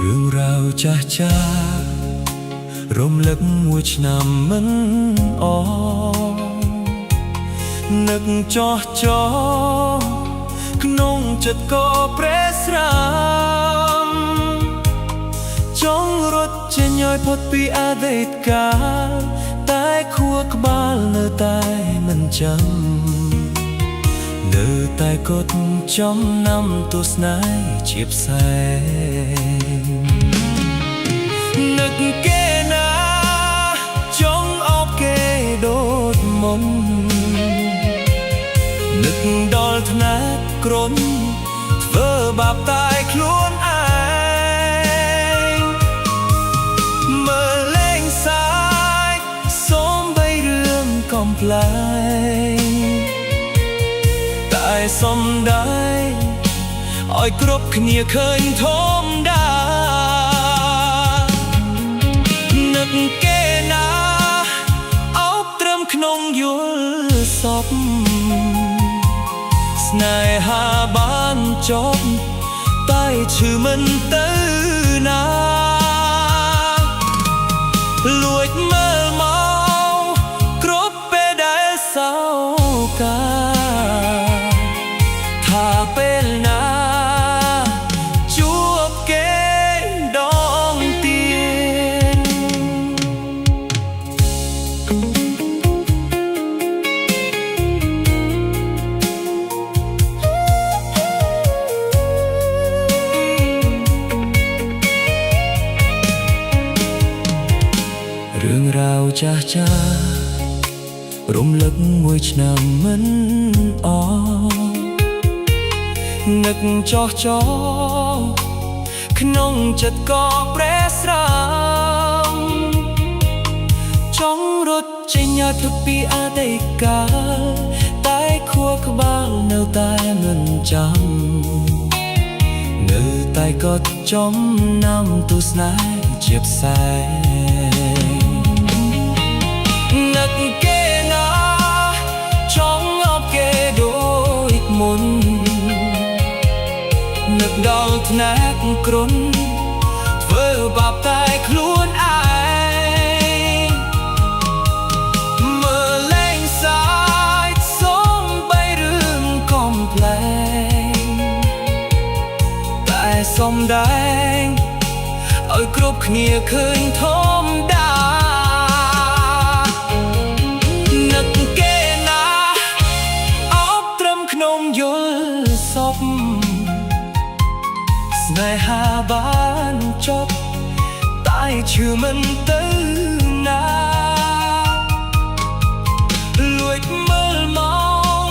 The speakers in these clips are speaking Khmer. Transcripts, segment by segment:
រឿងរ៉ាវចាស់ចាស់រំលឹកមួយឆ្នាំមិនអស់នឹកចោះចោក្នុងចិត្តក៏ប្រេស្រាំចង់រត់ចេញឲ្យផុតពីអតីតកាលតែខួរក្បាលនៅតែមិនចាំនៅតែកត់ចំណាំទស្សនាជាផ្សែងនឹកគេណាចង់អបគេដូចមុននឹកដល់ថ្នាក់ក្រុនធ្វើបាបតែខ្លួនឯងមើលលេងសាយសូមបីរឿងកំប្លែងតែសំដែងឲ្យគ្រប់គ្នាឃើញធម្មតានឹកគេណាអោបត្រឹមក្នុងយល់សពស្នេហាបានចប់តែឈឺមិនទៅណាលួចមើលមកគ្រប់ពេលដែលសោកាថាពេលណាជួបគេដងទៀតរឿងរ៉ាវចាស់ចាស់រំលឹកមួយឆ្នាំមិនអស់នឹកចោះចោក្នុងចិត្តក៏ប្រេស្រាំចង់រត់ចេញឲ្យផុតពីអតីតកាលតែខួរក្បាលនៅតែមិនចាំនៅតែកត់ចំណាំទស្សនាជាផ្សែងនឹកគេណាចង់អបគេដូចមុននឹកដល់ថ្នាក់ក្រុនធ្វើបាបតែខ្លួនឯងមើលលេងសាយសូមបីរឿងកំប្លែងតែសំដែងឲ្យគ្រប់គ្នាឃើញធម្មតានឹកគេណាអោបត្រឹមក្នុងយល់សពស្នេហាបានចប់តែឈឺមិនទៅណាលួចមើលម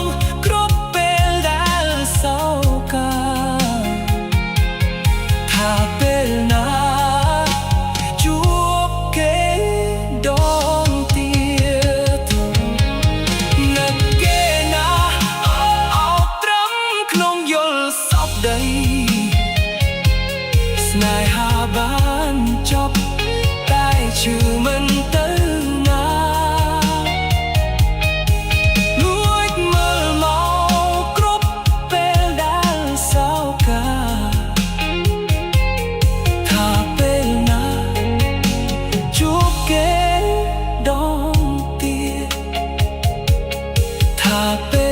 កគ្រប់ពេលដែលសោកាថាពេលណាជួបគេដងទៀតនឹកគេណាអោបត្រឹមក្នុងយល់សពដីស្នេហាបានចប់តែឈឺមិនទៅណាលួចមើលមកគ្រប់ពេលដែលសោកាថាពេលណាជួបគេដងទៀតថាពេល